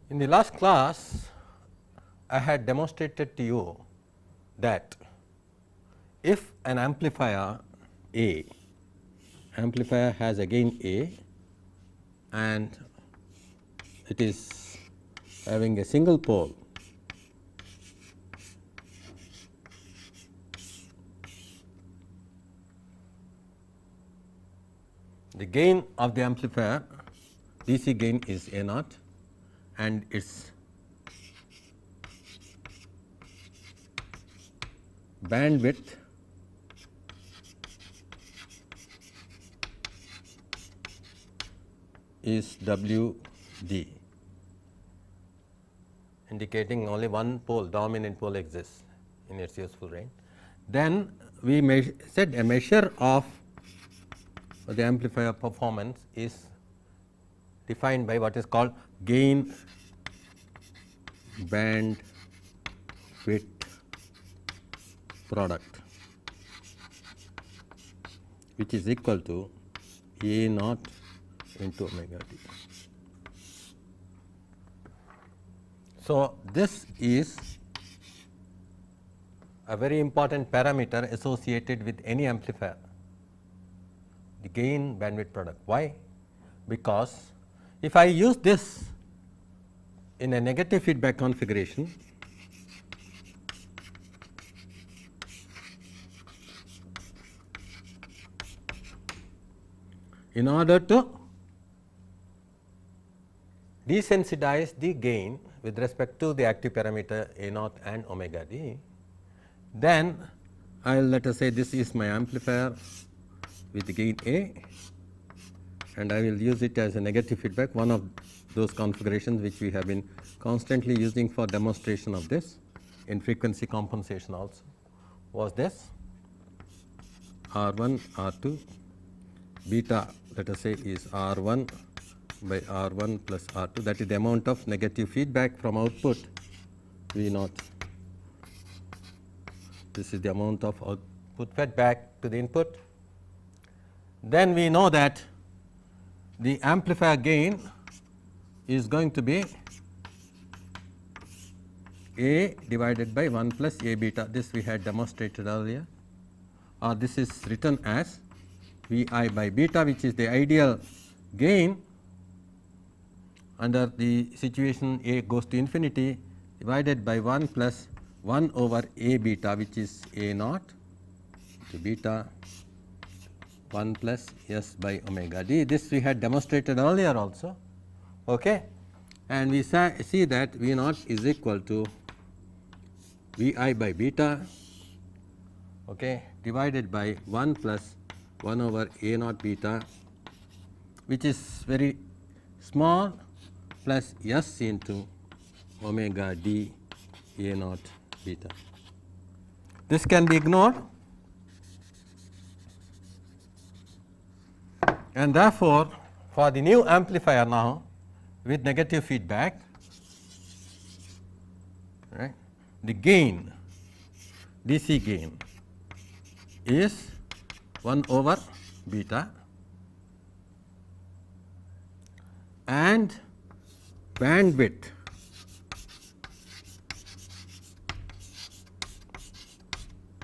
In the last class, I had demonstrated to you that if an amplifier has a gain A and it is having a single pole, the gain of the amplifier DC gain is A naught and its bandwidth is W D, indicating only one pole, dominant pole exists in its useful range. Then we said a measure of the amplifier performance is defined by what is called gain band width product, which is equal to A naught into omega t. So, this is a very important parameter associated with any amplifier, the gain bandwidth product. Why? Because if I use this in a negative feedback configuration, in order to desensitize the gain with respect to the active parameter A naught and omega d, then I will let us say this is my amplifier with the gain A, and I will use it as a negative feedback. One of those configurations which we have been constantly using for demonstration of this in frequency compensation also was this R1, R2, beta let us say is R1 by R1 plus R2, that is the amount of negative feedback from output V naught. This is the amount of output fed back to the input. Then we know that the amplifier gain is going to be A divided by 1 plus A beta. This we had demonstrated earlier, or this is written as V I by beta, which is the ideal gain under the situation A goes to infinity, divided by 1 plus 1 over A beta, which is A naught to beta 1 plus S by omega d. This we had demonstrated earlier also, okay. And we see that V naught is equal to V I by beta, okay, divided by 1 plus 1 over A naught beta, which is very small, plus S into omega d A naught beta. This can be ignored, and therefore, for the new amplifier now with negative feedback, right, the gain DC gain is 1 over beta, and bandwidth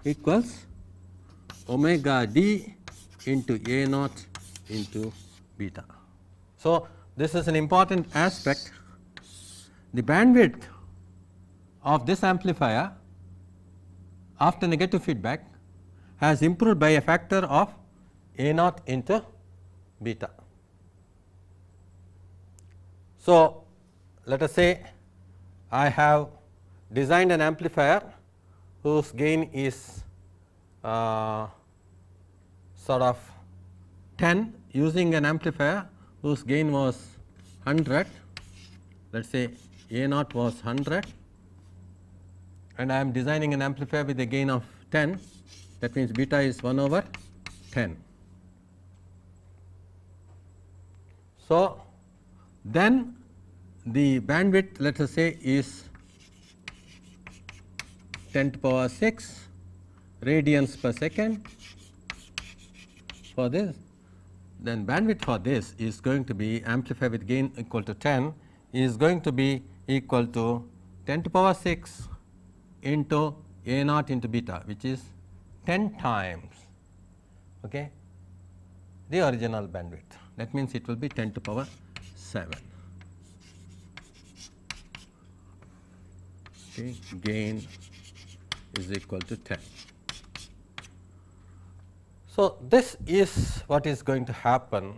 equals omega d into A naught into beta. So, this is an important aspect. The bandwidth of this amplifier after negative feedback has improved by a factor of A naught into beta. So, let us say I have designed an amplifier whose gain is sort of 10, using an amplifier whose gain was 100, let us say A naught was 100, and I am designing an amplifier with a gain of 10, that means beta is 1 over 10. So, then the bandwidth let us say is 10 to the power 6 radians per second for this. Then bandwidth for this is going to be amplifier with gain equal to 10 is going to be equal to 10 to power 6 into A naught into beta, which is 10 times okay, the original bandwidth. That means it will be 10 to power 7. Okay, gain is equal to 10. So, this is what is going to happen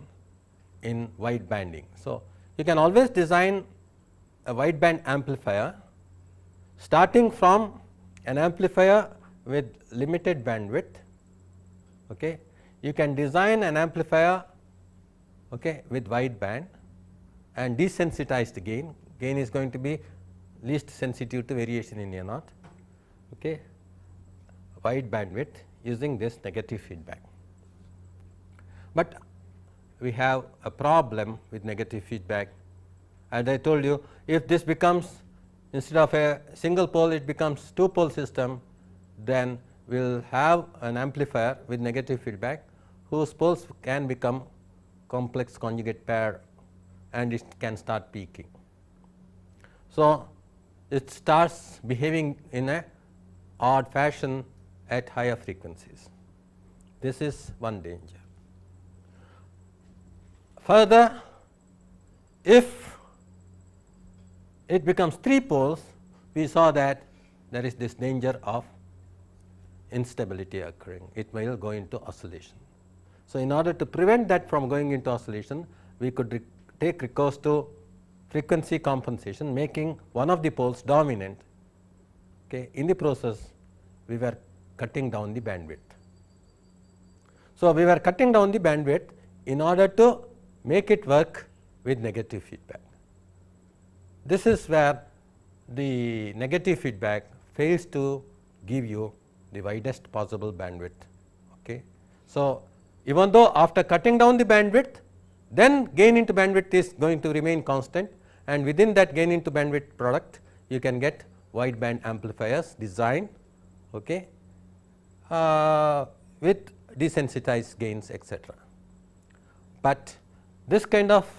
in widebanding. So, you can always design a wideband amplifier starting from an amplifier with limited bandwidth. Okay. You can design an amplifier okay, with wideband and desensitized gain. Gain is going to be least sensitive to variation in A naught, okay, wide bandwidth using this negative feedback. But we have a problem with negative feedback. As I told you, if this becomes instead of a single pole, it becomes two pole system, then we will have an amplifier with negative feedback whose poles can become complex conjugate pair and it can start peaking. So, it starts behaving in a odd fashion at higher frequencies. This is one danger. Further, if it becomes three poles, we saw that there is this danger of instability occurring. It will go into oscillation. So, in order to prevent that from going into oscillation, we could take recourse to frequency compensation, making one of the poles dominant. Okay. In the process, we were cutting down the bandwidth. So, we were cutting down the bandwidth in order to make it work with negative feedback. This is where the negative feedback fails to give you the widest possible bandwidth. Okay. So, even though after cutting down the bandwidth, then gain into bandwidth is going to remain constant, and within that gain into bandwidth product you can get wideband amplifiers designed okay, with desensitized gains etc. But this kind of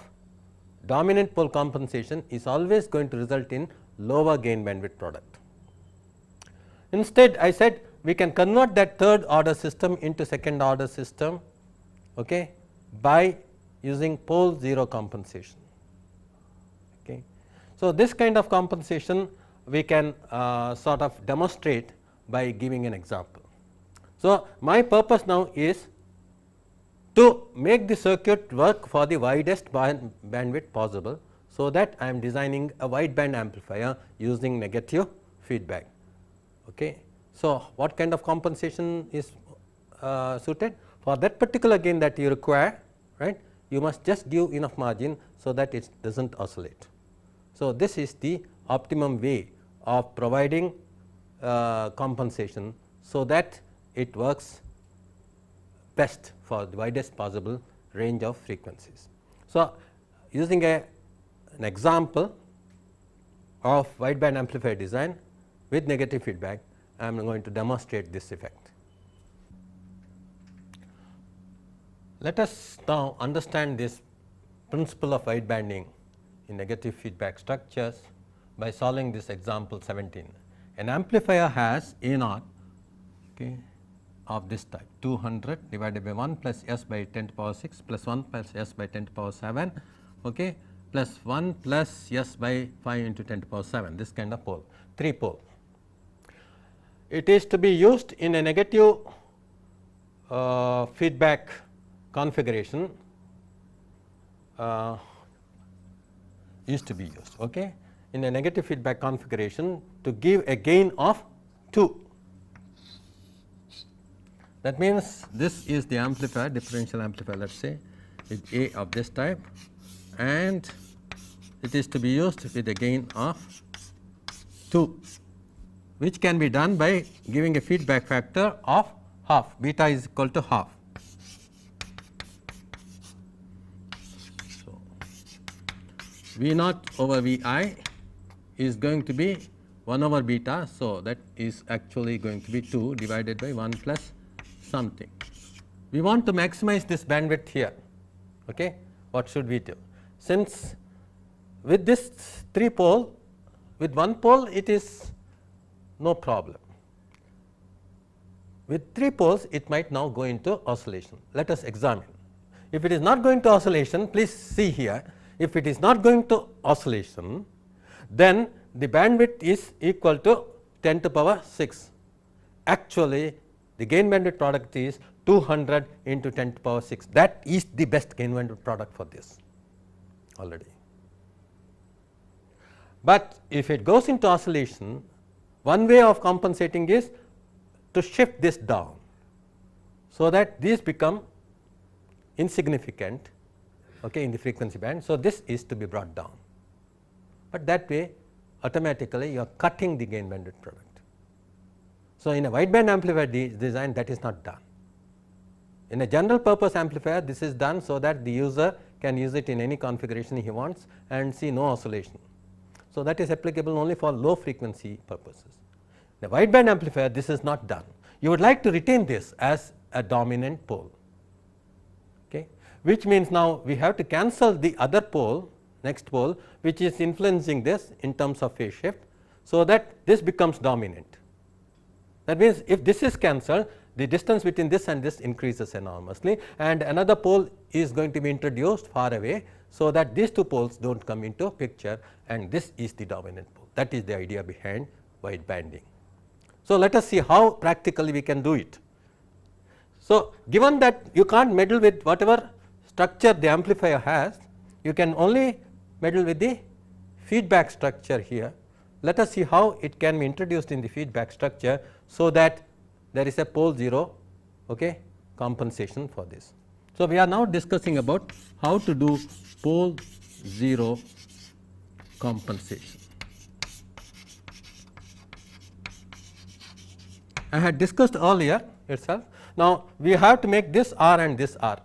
dominant pole compensation is always going to result in lower gain bandwidth product. Instead, I said we can convert that third order system into second order system okay, by using pole 0 compensation. Okay. So, this kind of compensation we can sort of demonstrate by giving an example. So, my purpose now is to make the circuit work for the widest bandwidth possible. So, that I am designing a wideband amplifier using negative feedback. Okay. So, what kind of compensation is suited? For that particular gain that you require, right, you must just give enough margin so that it does not oscillate. So, this is the optimum way of providing compensation, so that it works best for the widest possible range of frequencies. So, using an example of wideband amplifier design with negative feedback, I am going to demonstrate this effect. Let us now understand this principle of widebanding in negative feedback structures by solving this example 17. An amplifier has A naught okay, of this type 200 divided by 1 plus s by 10 to power 6 plus 1 plus s by 10 to power 7 okay, plus 1 plus s by 5 into 10 to power 7, this kind of pole, 3 pole. It is to be used in a negative feedback configuration used to be used okay, in a negative feedback configuration to give a gain of 2. That means, this is the amplifier, differential amplifier, let us say with A of this type, and it is to be used with a gain of 2, which can be done by giving a feedback factor of half, beta is equal to half. So, V naught over V I is going to be 1 over beta. So, that is actually going to be 2 divided by 1 plus something. We want to maximize this bandwidth here. Okay. What should we do? Since with this 3 pole with one pole it is no problem. With 3 poles it might now go into oscillation. Let us examine. If it is not going to oscillation, please see here, if it is not going to oscillation, then the bandwidth is equal to 10 to power 6. Actually, the gain bandwidth product is 200 into 10 to power 6. That is the best gain bandwidth product for this already. But if it goes into oscillation, one way of compensating is to shift this down, so that these become insignificant, okay, in the frequency band. So, this is to be brought down, but that way automatically you are cutting the gain bandwidth product. So, in a wideband amplifier design that is not done. In a general purpose amplifier this is done, so that the user can use it in any configuration he wants and see no oscillation. So, that is applicable only for low frequency purposes. The wideband amplifier this is not done. You would like to retain this as a dominant pole, okay, which means now we have to cancel the other pole, next pole, which is influencing this in terms of phase shift. So, that this becomes dominant. That means, if this is cancelled, the distance between this and this increases enormously, and another pole is going to be introduced far away. So, that these 2 poles do not come into picture, and this is the dominant pole. That is the idea behind widebanding. So, let us see how practically we can do it. So, given that you can't meddle with whatever structure the amplifier has, you can only meddle with the feedback structure here. Let us see how it can be introduced in the feedback structure, so that there is a pole 0, okay, compensation for this. So, we are now discussing about how to do pole 0 compensation. I had discussed earlier itself. Now, we have to make this R and this R,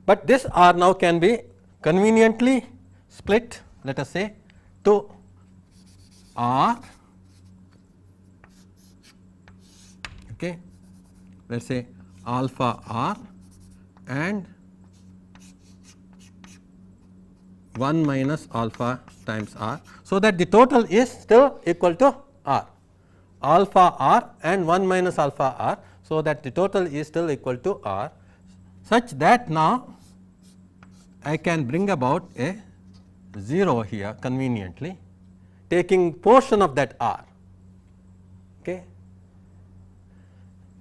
but this R now can be conveniently split, let us say, to R, okay, let us say alpha R and 1 minus alpha times R. So, that the total is still equal to R, alpha R and 1 minus alpha R. So, that the total is still equal to R, such that now I can bring about a 0 here conveniently, taking portion of that R. Okay.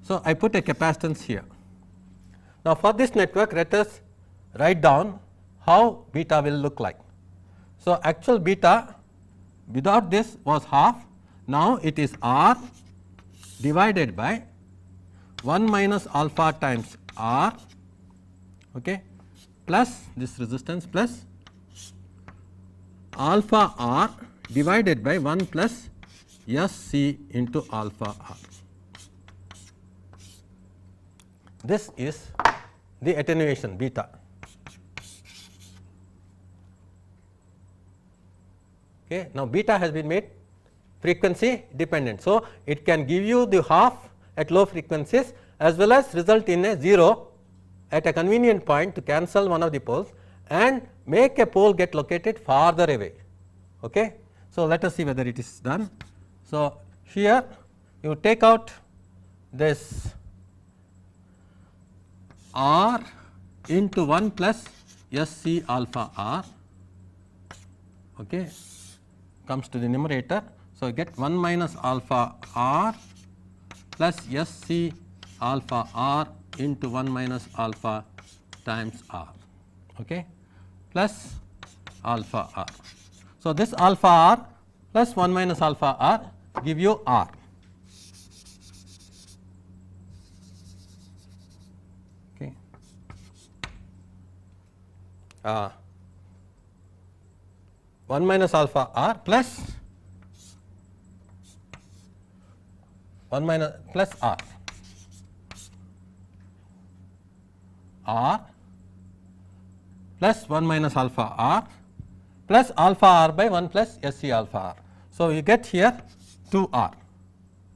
So, I put a capacitance here. Now, for this network let us write down how beta will look like. So, actual beta without this was half, now it is R divided by 1 minus alpha times R, okay, plus this resistance plus alpha R divided by 1 plus SC into alpha R. This is the attenuation beta. Okay. Now, beta has been made frequency dependent. So, it can give you the half at low frequencies as well as result in a 0 at a convenient point to cancel one of the poles and make a pole get located farther away. Okay. So, let us see whether it is done. So, here you take out this R into 1 plus SC alpha R, okay, comes to the numerator. So, you get 1 minus alpha R plus SC alpha R into 1 minus alpha times R, okay, plus alpha R. So, this alpha R plus 1 minus alpha R give you R. Okay. 1 minus alpha R plus 1 minus plus R, R plus 1 minus alpha R plus alpha R by 1 plus SC alpha R. So, you get here 2 R,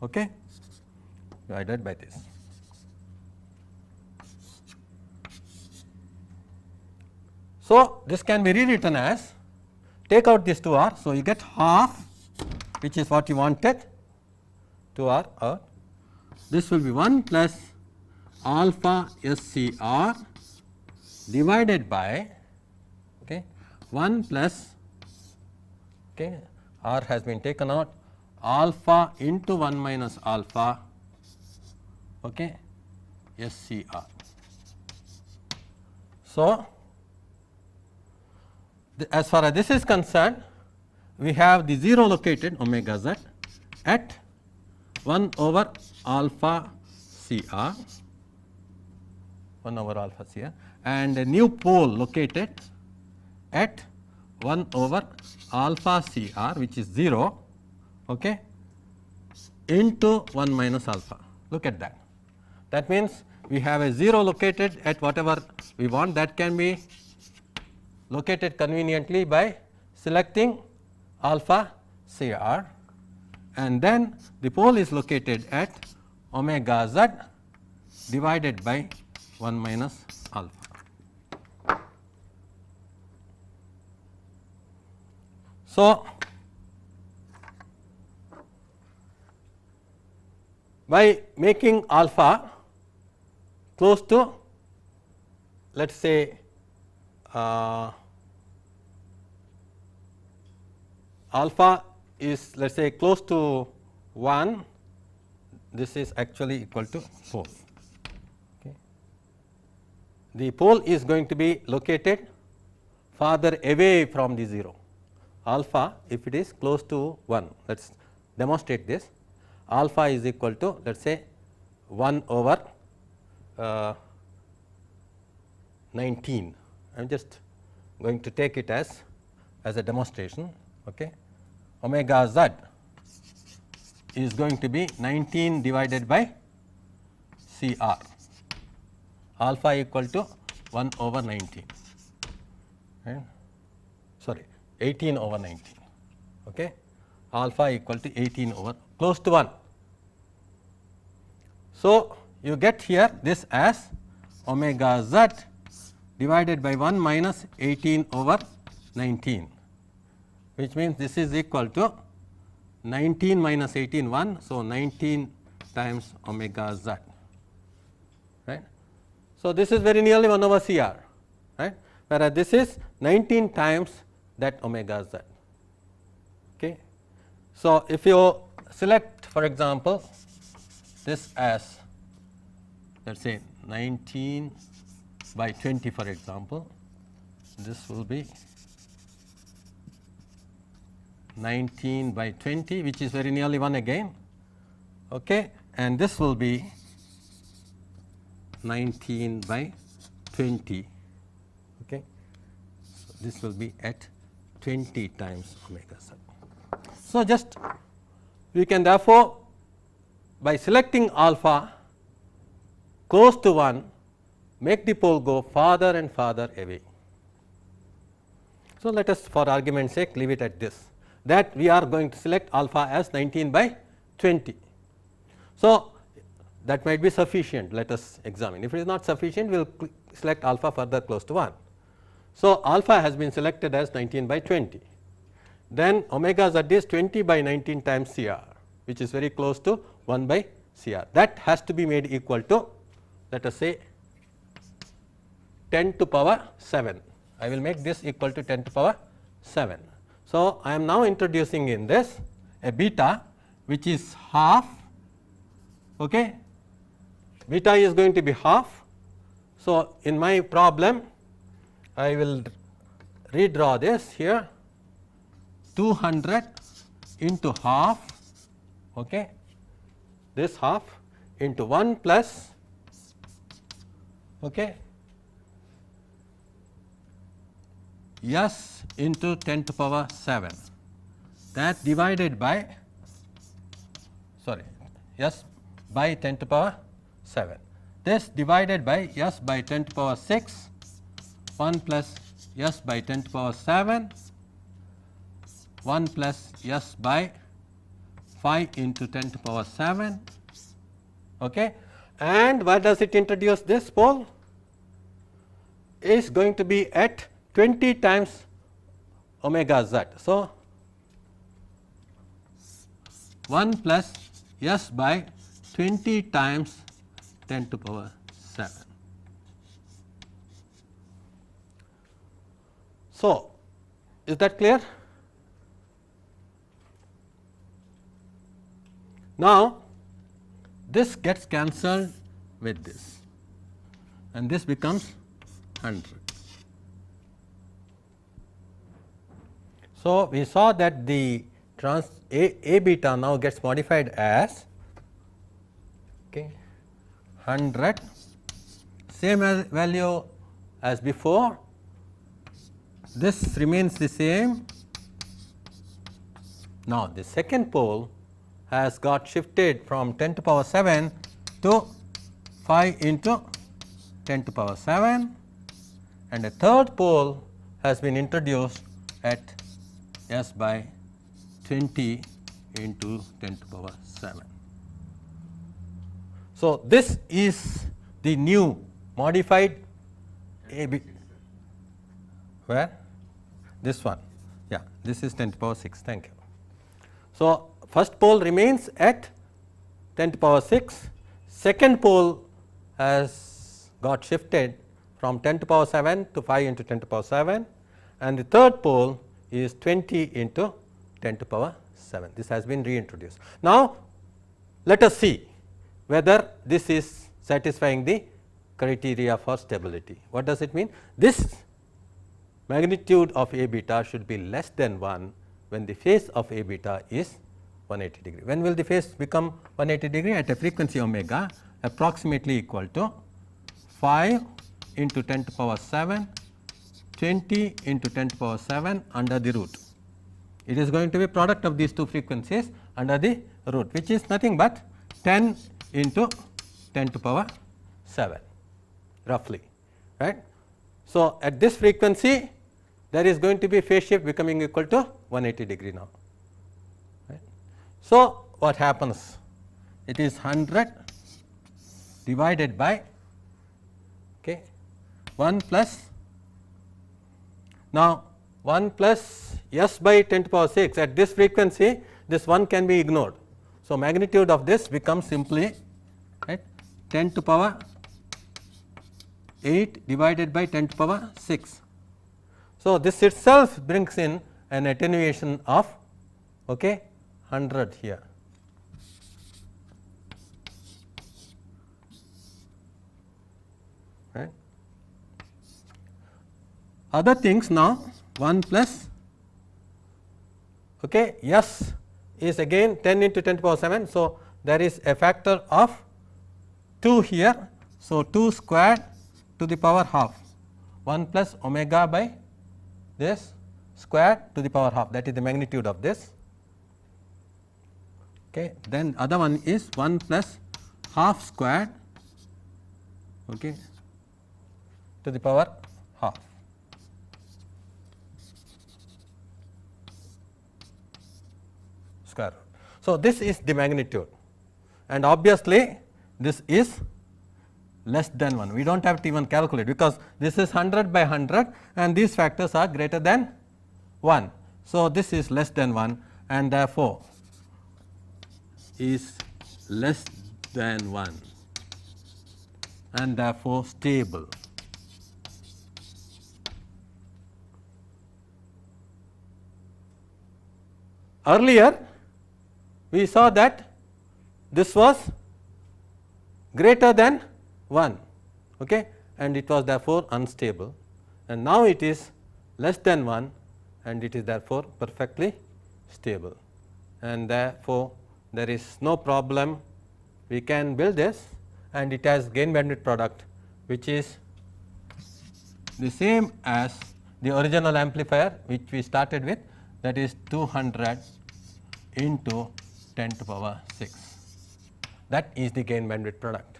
okay, divided by this. So, this can be rewritten as take out this 2r. So, you get half, which is what you wanted, 2r out. This will be 1 plus alpha SCR divided by 1 plus r has been taken out, alpha into 1 minus alpha SCR. So, as far as this is concerned, we have the 0 located omega z at 1 over alpha CR, 1 over alpha CR, and a new pole located at 1 over alpha CR, which is 0 into 1 minus alpha. Look at that. That means, we have a 0 located at whatever we want, that can be located conveniently by selecting alpha CR, and then the pole is located at omega z divided by 1 minus alpha. So, by making alpha close to, let us say, alpha is, let us say, close to 1, this is actually equal to pole. The pole is going to be located farther away from the 0. Alpha, if it is close to 1, let us demonstrate this. Alpha is equal to, let us say, 1 over 19. I am just going to take it as a demonstration. Omega z is going to be 19 divided by CR, alpha equal to 1 over 19, sorry, 18 over 19, alpha equal to 18 over close to 1. So, you get here this as omega z divided by 1 minus 18 over 19, which means this is equal to 19 minus 18 1. So, 19 times omega z, right. So, this is very nearly 1 over CR, right, whereas this is 19 times that omega z. So, if you select, for example, this as, let us say, 19 by 20, for example, this will be 19 by 20, which is very nearly 1 again, and this will be 19 by 20. So, this will be at 20 times omega z. So, just we can therefore, by selecting alpha close to 1, make the pole go farther and farther away. So, let us, for argument's sake, leave it at this, that we are going to select alpha as 19 by 20. So, that might be sufficient, let us examine. If it is not sufficient, we will select alpha further close to 1. So, alpha has been selected as 19 by 20. Then omega z is 20 by 19 times CR, which is very close to 1 by CR. That has to be made equal to, let us say, 10 to power 7. I will make this equal to 10 to power 7. So, I am now introducing in this a beta which is half, beta is going to be half. So, in my problem I will redraw this here, 200 into half, this half into 1 plus S into 10 to power 7, that divided by, sorry, S by 10 to power 7, this divided by S by 10 to power 6, 1 plus S by 10 to power 7, 1 plus S by 5 into 10 to power 7, and what does it introduce? This pole is going to be at 20 times omega z. So, 1 plus s by 20 times 10 to power 7. So, is that clear? Now, this gets cancelled with this and this becomes 100. So, we saw that the A beta now gets modified as 100, same as value as before, this remains the same. Now, the second pole has got shifted from 10 to power 7 to 5 into 10 to power 7, and a third pole has been introduced at s by 20 into 10 to power 7. So, this is the new modified A B. Where? This one. Yeah, this is 10 to power 6. Thank you. So, first pole remains at 10 to power 6, second pole has got shifted from 10 to power 7 to 5 into 10 to power 7, and the third pole is 20 into 10 to power 7. This has been reintroduced. Now, let us see whether this is satisfying the criteria for stability. What does it mean? This magnitude of A beta should be less than 1 when the phase of A beta is 180 degree. When will the phase become 180 degree? At a frequency omega approximately equal to 5 into 10 to power 7, 20 into 10 to power 7 under the root. It is going to be product of these two frequencies under the root, which is nothing but 10 into 10 to power 7 roughly, right. So, at this frequency there is going to be phase shift becoming equal to 180 degree now, right. So, what happens? It is 100 divided by 1 plus, now 1 plus s by 10 to power 6. At this frequency this 1 can be ignored. So, magnitude of this becomes simply, right, 10 to power 8 divided by 10 to power 6. So, this itself brings in an attenuation of 100 here. Right. Other things now, 1 plus s is again 10 into 10 to the power 7. So, there is a factor of 2 here. So, 2 squared to the power half, 1 plus omega by this squared to the power half, that is the magnitude of this. Then other one is 1 plus half squared to the power half. Square root. So, this is the magnitude, and obviously this is less than 1. We do not have to even calculate, because this is 100 by 100 and these factors are greater than 1. So, this is less than 1 and therefore, is less than 1 and therefore, stable. Earlier we saw that this was greater than 1 and it was therefore unstable, and now it is less than 1 and it is therefore perfectly stable, and therefore, there is no problem. We can build this and it has gain bandwidth product which is the same as the original amplifier which we started with, that is 200 into 10 to the power 6. That is the gain bandwidth product.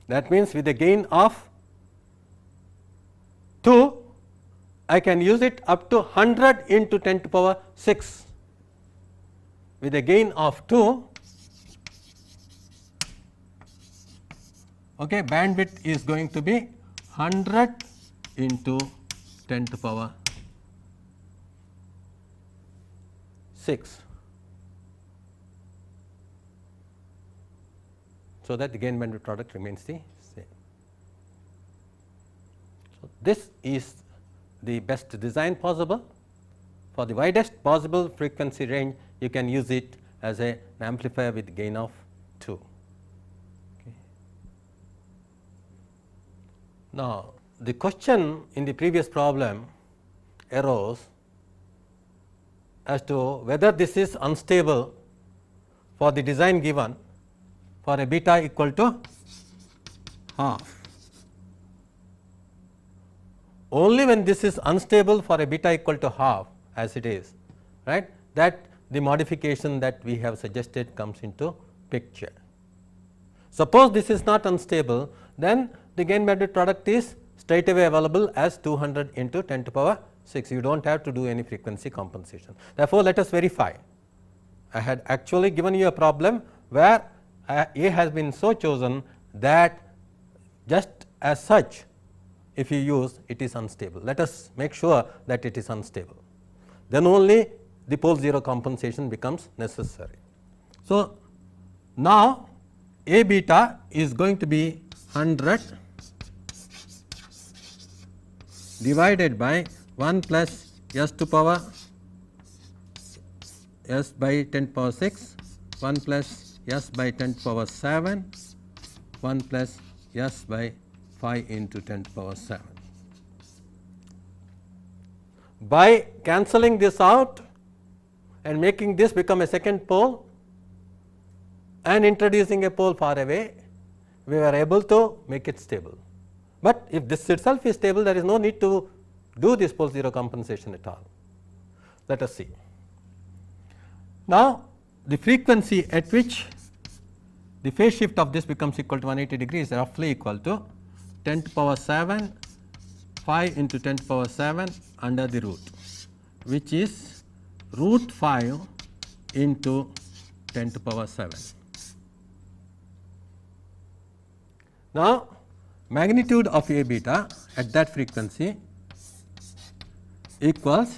That means, with a gain of 2, I can use it up to 100 into 10 to the power 6. With a gain of 2, bandwidth is going to be 100 into 10 to power 6. So that the gain bandwidth product remains the same. So this is the best design possible. For the widest possible frequency range, you can use it as an amplifier with gain of 2. Okay. Now, the question in the previous problem arose as to whether this is unstable for the design given for a beta equal to half. Only when this is unstable for a beta equal to half, as it is, right, that the modification that we have suggested comes into picture. Suppose this is not unstable, then the gain bandwidth product is straight away available as 200 into 10 to power 6. You do not have to do any frequency compensation. Therefore, let us verify. I had actually given you a problem where A has been so chosen that just as such, if you use, it is unstable. Let us make sure that it is unstable. Then only the pole 0 compensation becomes necessary. So, now A beta is going to be 100 divided by 1 plus s to power s by 10 to power 6, 1 plus s by 10 to power 7, 1 plus s by 5 into 10 to power 7. By cancelling this out and making this become a second pole and introducing a pole far away, we were able to make it stable. But if this itself is stable, there is no need to do this pole 0 compensation at all. Let us see. Now, the frequency at which the phase shift of this becomes equal to 180 degrees is roughly equal to 10 to power 7 5 into 10 to power 7 under the root, which is root 5 into 10 to power 7. Now, magnitude of A beta at that frequency equals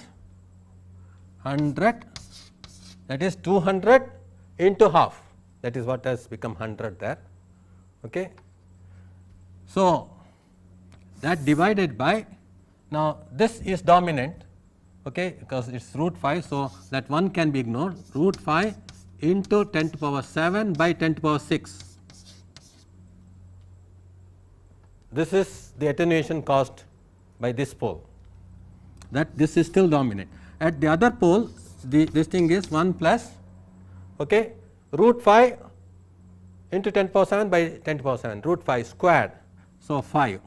100, that is 200 into half, that is what has become 100 there. Okay. So, that divided by, now this is dominant, okay, because it is root 5. So, that one can be ignored, root 5 into 10 to power 7 by 10 to power 6. This is the attenuation caused by this pole, that this is still dominant. At the other pole, this thing is 1 plus, okay, root 5 into 10 to power 7 by 10 to power 7, root 5 squared. So, 5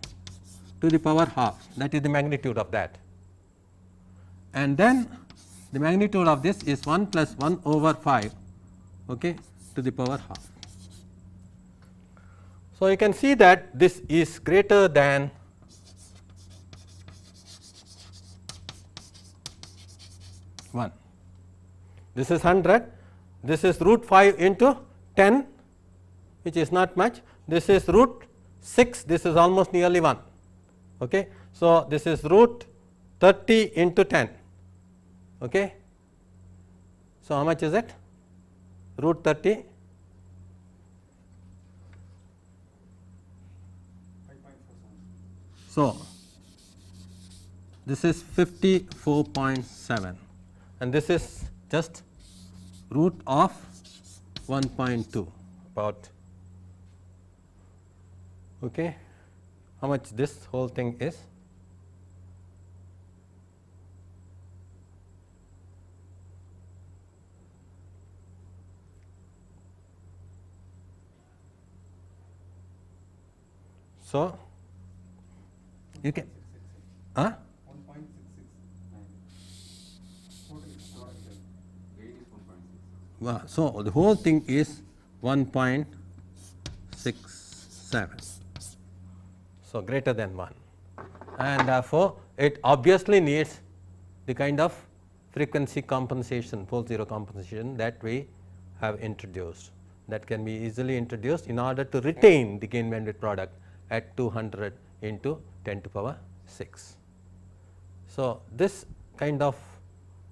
to the power half, that is the magnitude of that. And then the magnitude of this is 1 plus 1 over 5, okay, to the power half. So, you can see that this is greater than one. This is 100, this is root 5 into 10, which is not much. This is root 6, this is almost nearly 1. Okay. So, this is root 30 into 10. Okay. So, how much is it? Root 30. So, this is 54.7 and this is just root of 1.2 about, okay. How much this whole thing is? So, you can 1.669. So, the whole thing is 1.67. So, greater than 1, and therefore, it obviously needs the kind of frequency compensation, pole 0 compensation that we have introduced, that can be easily introduced in order to retain the gain bandwidth product at 200 into 10 to power 6. So, this kind of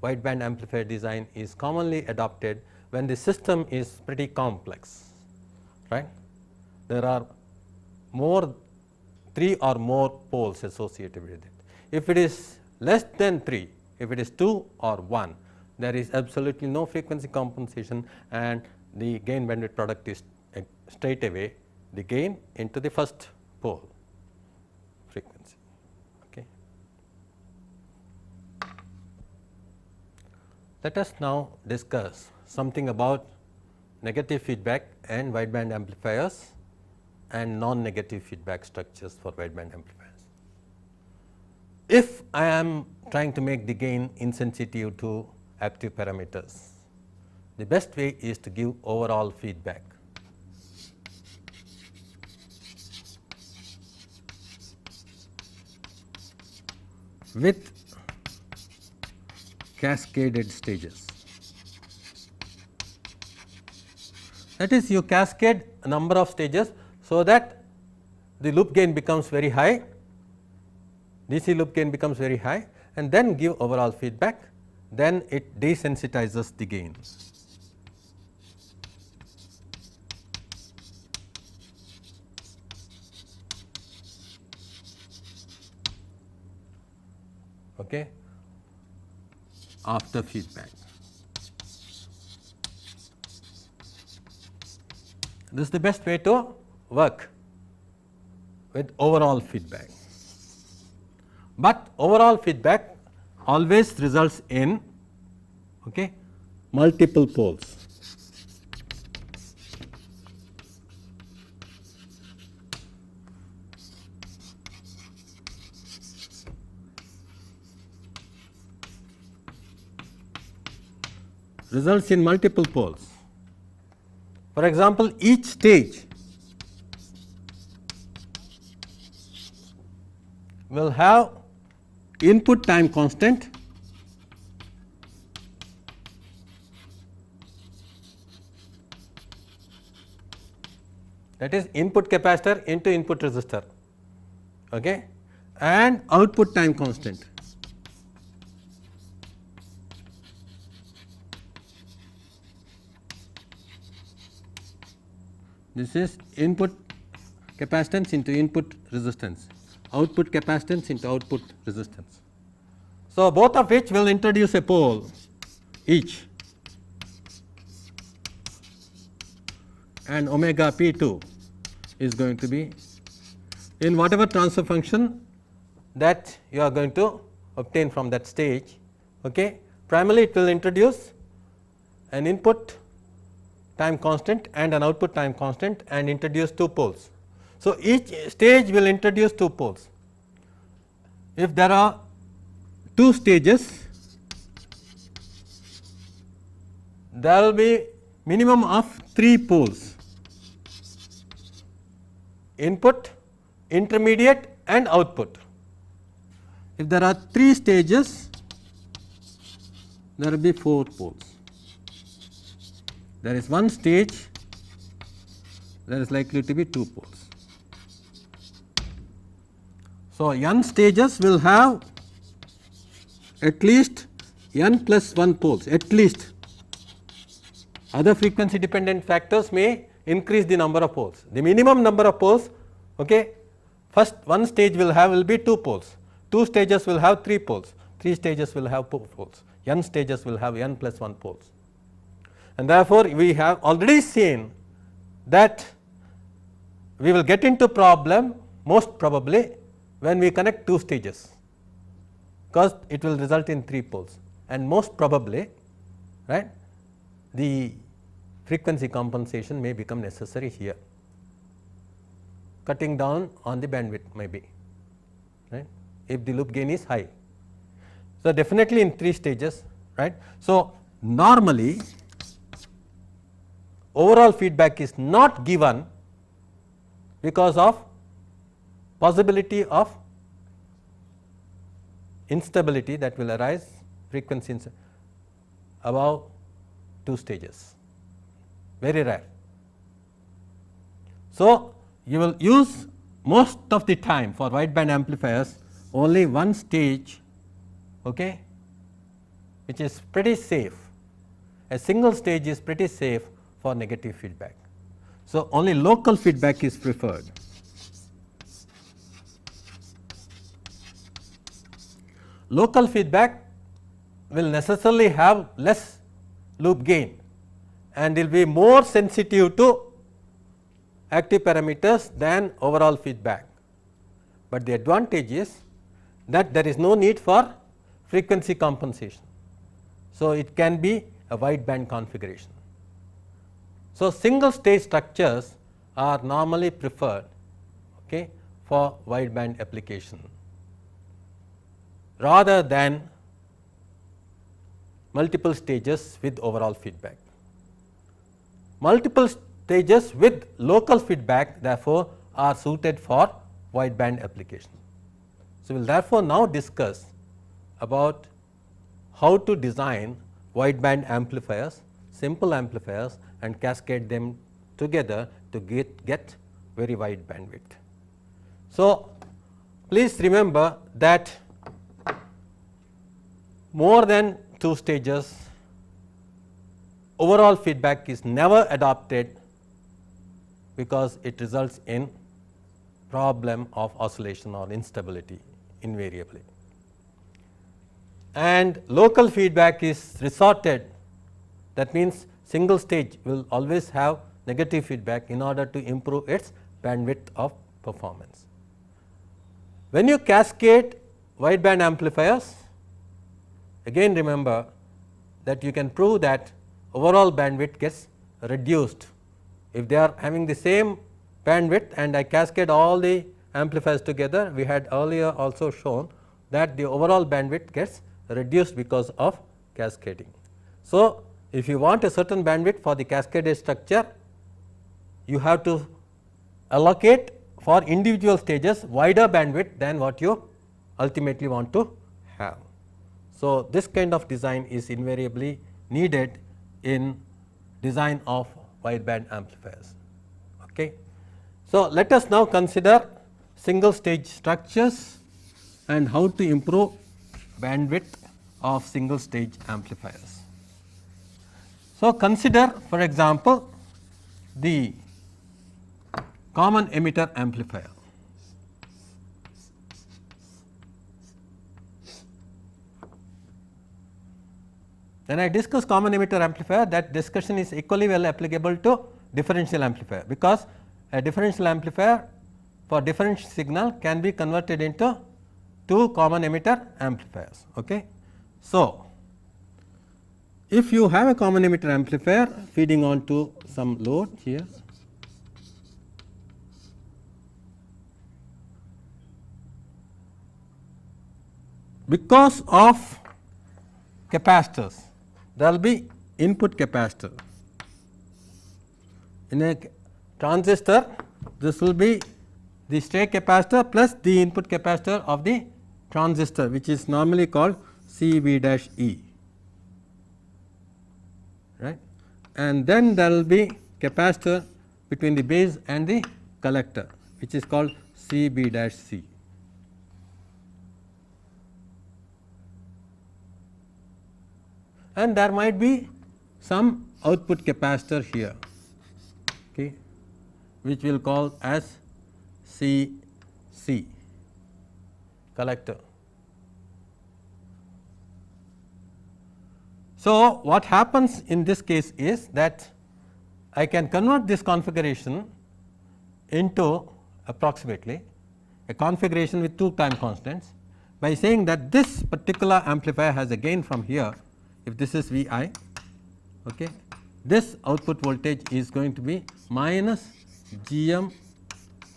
wideband amplifier design is commonly adopted when the system is pretty complex, right. There are more 3 or more poles associated with it. If it is less than 3, if it is 2 or 1, there is absolutely no frequency compensation, and the gain bandwidth product is straight away the gain into the first pole frequency. Okay. Let us now discuss something about negative feedback and wideband amplifiers and non-negative feedback structures for wideband amplifiers. If I am trying to make the gain insensitive to active parameters, the best way is to give overall feedback. With cascaded stages. That is, you cascade a number of stages so that the loop gain becomes very high, DC loop gain becomes very high, and then give overall feedback, then it desensitizes the gain. Okay, after feedback. This is the best way to work with overall feedback. But overall feedback always results in multiple poles. Results in multiple poles. For example, each stage will have input time constant that is input capacitor into input resistor, and output time constant. This is input capacitance into input resistance, output capacitance into output resistance. So, both of which will introduce a pole each, and omega p2 is going to be in whatever transfer function that you are going to obtain from that stage. Primarily it will introduce an input time constant and an output time constant and introduce 2 poles. So, each stage will introduce 2 poles. If there are 2 stages, there will be minimum of 3 poles: input, intermediate and output. If there are 3 stages, there will be 4 poles. There is 1 stage, there is likely to be 2 poles. So, n stages will have at least n plus 1 poles, at least. Other frequency dependent factors may increase the number of poles. The minimum number of poles, first one stage will be 2 poles, 2 stages will have 3 poles, 3 stages will have 4 poles, n stages will have n plus 1 poles. And therefore, we have already seen that we will get into problem most probably when we connect 2 stages, because it will result in 3 poles, and most probably the frequency compensation may become necessary here, cutting down on the bandwidth maybe, if the loop gain is high. So, definitely in 3 stages. So, normally overall feedback is not given because of possibility of instability that will arise frequencies above 2 stages, very rare. So, you will use most of the time for wideband amplifiers only one stage okay, which is pretty safe. A single stage is pretty safe for negative feedback. So, only local feedback is preferred. Local feedback will necessarily have less loop gain and will be more sensitive to active parameters than overall feedback, but the advantage is that there is no need for frequency compensation. So, it can be a wideband configuration. So, single stage structures are normally preferred, okay, for wideband application rather than multiple stages with overall feedback. Multiple stages with local feedback therefore are suited for wideband application. So, we will therefore now discuss about how to design wideband amplifiers, simple amplifiers, and cascade them together to get very wide bandwidth. So, please remember that more than 2 stages overall feedback is never adopted because it results in problem of oscillation or instability invariably. And local feedback is resorted, that means single stage will always have negative feedback in order to improve its bandwidth of performance. When you cascade wideband amplifiers, again remember that you can prove that overall bandwidth gets reduced. If they are having the same bandwidth and I cascade all the amplifiers together, we had earlier also shown that the overall bandwidth gets reduced because of cascading. So, if you want a certain bandwidth for the cascaded structure, you have to allocate for individual stages wider bandwidth than what you ultimately want to have. So, this kind of design is invariably needed in design of wideband amplifiers. Okay. So, let us now consider single stage structures and how to improve bandwidth of single stage amplifiers. So, consider for example, the common emitter amplifier. When I discuss common emitter amplifier, that discussion is equally well applicable to differential amplifier, because a differential amplifier for differential signal can be converted into 2 common emitter amplifiers. Okay. So, if you have a common emitter amplifier feeding on to some load here, because of capacitors, there will be input capacitor. In a transistor, this will be the stray capacitor plus the input capacitor of the transistor, which is normally called CB dash E, right. And then there will be capacitor between the base and the collector, which is called CB dash C. And there might be some output capacitor here, okay, which we will call as CC, collector. So, what happens in this case is that I can convert this configuration into approximately a configuration with 2 time constants by saying that this particular amplifier has a gain from here. If this is V I, okay, this output voltage is going to be minus G M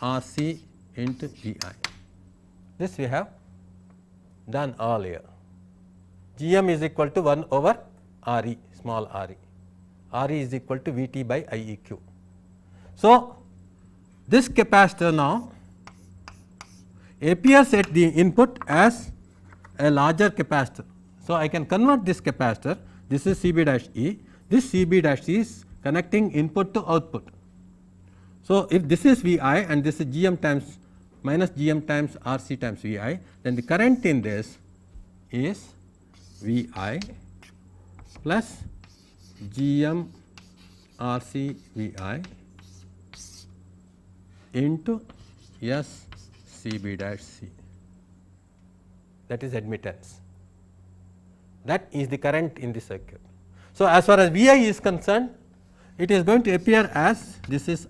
R C into V I. This we have done earlier. G M is equal to 1 over R E, small r e. R E is equal to V T by I E Q. So, this capacitor now appears at the input as a larger capacitor. So, I can convert this capacitor, this is CB dash E, this CB dash E is connecting input to output. So, if this is V I and this is G M times minus G M times R C times V I, then the current in this is V I plus GM RC V I into S C B dash C, that is admittance. That is the current in the circuit. So, as far as V I is concerned, it is going to appear as this is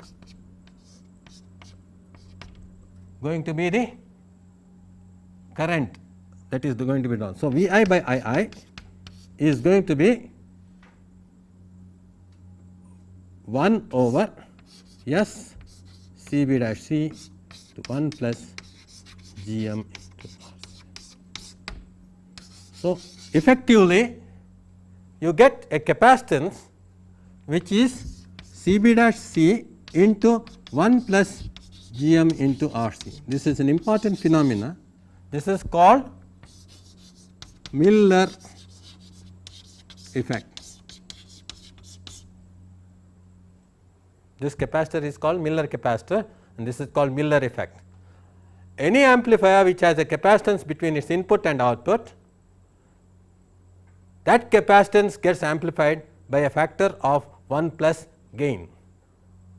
going to be the current that is going to be drawn. So, V I by I I is going to be 1 over S C B dash C to 1 plus G M into R C. So, effectively you get a capacitance which is C B dash C into 1 plus G M into R C. This is an important phenomena. This is called Miller effect. This capacitor is called Miller capacitor and this is called Miller effect. Any amplifier which has a capacitance between its input and output, that capacitance gets amplified by a factor of 1 plus gain,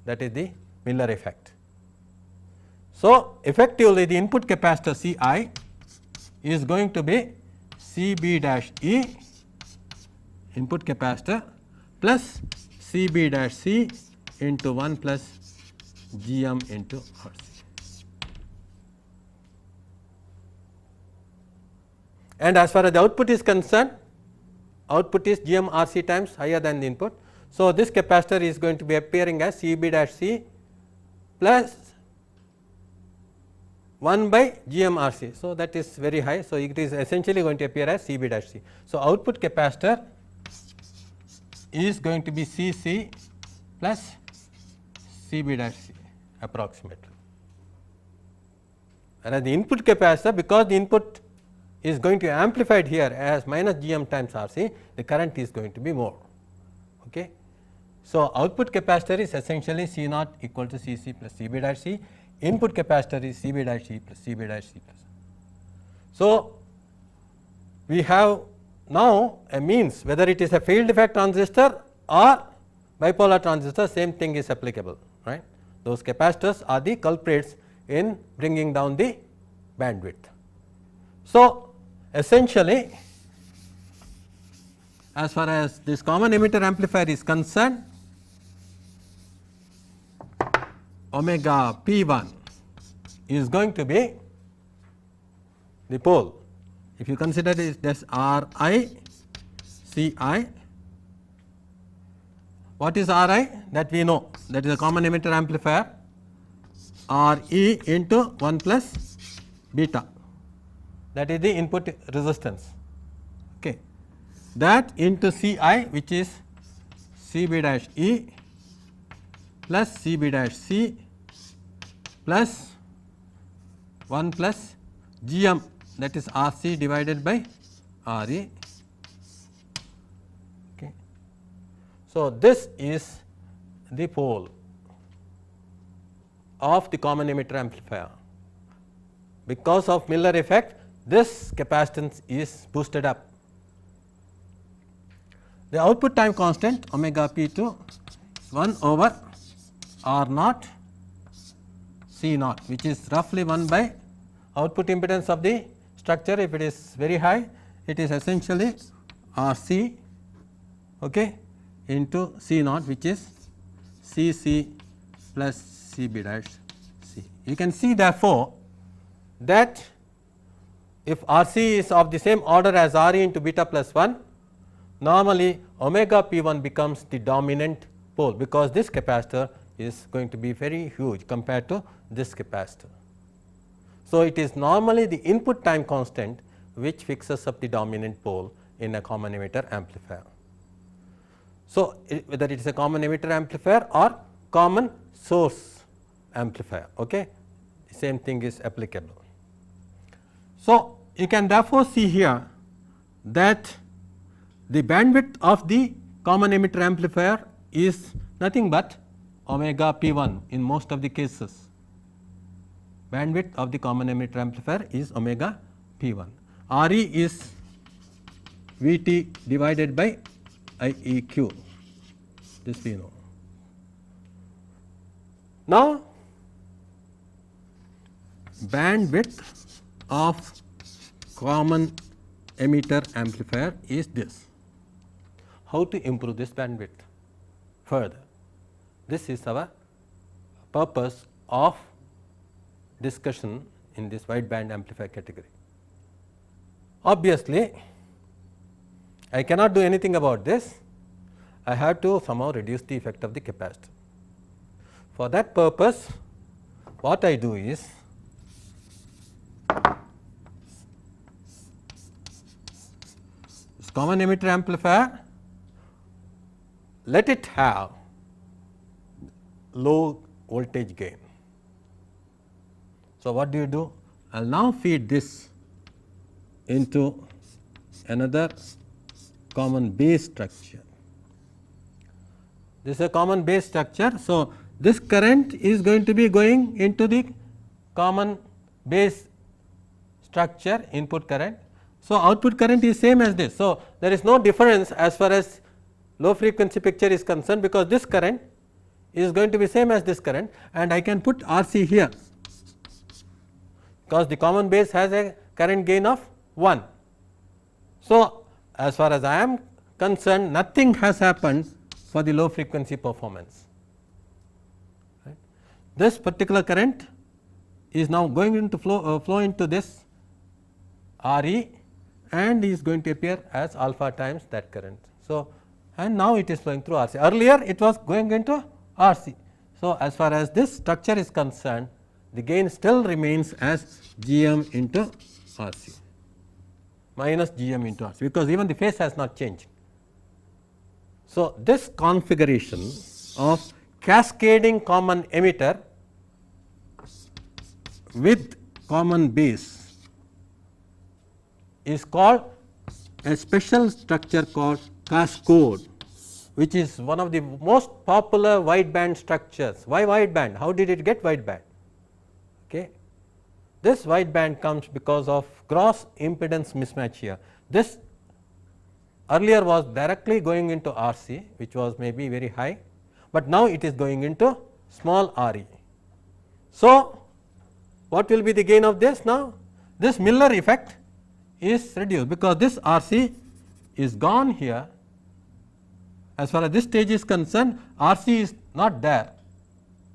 that is the Miller effect. So, effectively the input capacitor C I is going to be C B dash E input capacitor plus C B dash C into 1 plus G M into R C. And as far as the output is concerned, output is G M R C times higher than the input. So, this capacitor is going to be appearing as C B dash C plus 1 by G M R C. So, that is very high. So, it is essentially going to appear as C B dash C. So, output capacitor is going to be C C plus C B dash C approximately. Whereas, the input capacitor, because the input is going to be amplified here as minus G M times R C, the current is going to be more. Okay. So, output capacitor is essentially C naught equal to C C plus C B dash C, input capacitor is C B dash C plus C B dash C plus. So, we have now a means, whether it is a field effect transistor or bipolar transistor, same thing is applicable, right. Those capacitors are the culprits in bringing down the bandwidth. So, essentially as far as this common emitter amplifier is concerned, omega P1 is going to be the pole. If you consider this as R I C I, what is R I? That we know, that is a common emitter amplifier, R E into 1 plus beta, that is the input resistance. Okay. That into C I, which is C B dash E plus C B dash C plus 1 plus G M, that is R C divided by R E. Okay. So, this is the pole of the common emitter amplifier. Because of Miller effect, this capacitance is boosted up. The output time constant omega P2 is 1 over R naught C naught, which is roughly 1 by output impedance of the structure. If it is very high, it is essentially R C, okay, into C naught, which is C C plus C B dash C. You can see therefore that if R C is of the same order as R E into beta plus 1, normally omega P1 becomes the dominant pole, because this capacitor is going to be very huge compared to this capacitor. So, it is normally the input time constant which fixes up the dominant pole in a common emitter amplifier. So, whether it is a common emitter amplifier or common source amplifier, okay, the same thing is applicable. So, you can therefore see here that the bandwidth of the common emitter amplifier is nothing but omega P1 in most of the cases. Bandwidth of the common emitter amplifier is omega P1. RE is V t divided by I e q, this we know. Now, bandwidth of common emitter amplifier is this. How to improve this bandwidth further? This is our purpose of discussion in this wideband amplifier category. Obviously, I cannot do anything about this. I have to somehow reduce the effect of the capacitor. For that purpose, what I do is, this common emitter amplifier, let it have low voltage gain. So, what do? I will now feed this into another common base structure. This is a common base structure. So, this current is going to be going into the common base structure input current. So, output current is same as this. So, there is no difference as far as low frequency picture is concerned, because this current is going to be same as this current, and I can put R C here, because the common base has a current gain of 1. So, as far as I am concerned, nothing has happened for the low frequency performance. Right. This particular current is now going into flow into this R e, and is going to appear as alpha times that current. So, and now it is flowing through R C. Earlier it was going into R C. So, as far as this structure is concerned, the gain still remains as G m into R C minus G m into R C, because even the phase has not changed. So, this configuration of cascading common emitter with common base is called a special structure called cascode, which is one of the most popular wideband structures. Why wideband? How did it get wideband? Okay. This wideband comes because of gross impedance mismatch here. This earlier was directly going into R C, which was maybe very high, but now it is going into small r e. So, what will be the gain of this now? This Miller effect is reduced, because this R C is gone here. As far as this stage is concerned, R C is not there.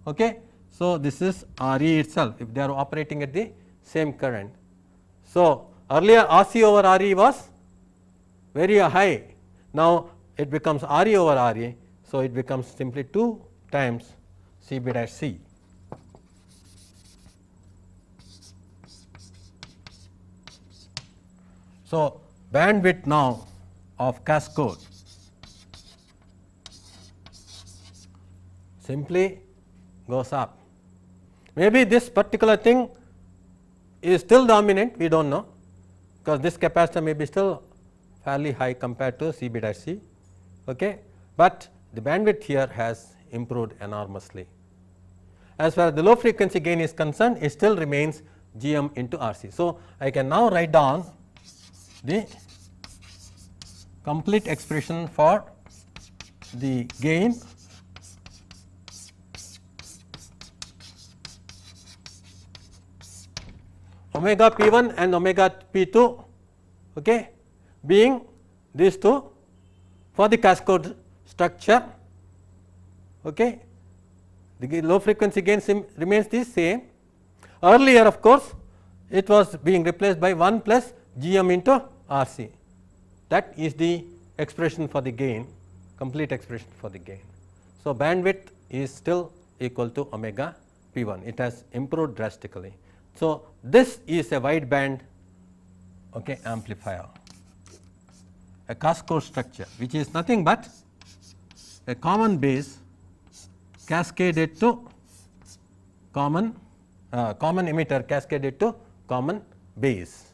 Okay. So, this is R e itself, if they are operating at the same current. So, earlier R C over R e was very high, now it becomes R e over R e. So, it becomes simply 2 times C b dash C. So, bandwidth now of cascode simply goes up. Maybe this particular thing is still dominant, we do not know, because this capacitor may be still fairly high compared to C b dash C, okay. But the bandwidth here has improved enormously. As far as the low frequency gain is concerned, it still remains G m into R C. So, I can now write down the complete expression for the gain omega p 1 and omega p 2, okay, being these two for the cascode structure. Okay. The low frequency gain remains the same. Earlier, of course, it was being replaced by 1 plus G m into R C. That is the expression for the gain, complete expression for the gain. So, bandwidth is still equal to omega p 1, it has improved drastically. So, this is a wideband, okay, amplifier, a cascode structure, which is nothing but a common base cascaded to common emitter cascaded to common base.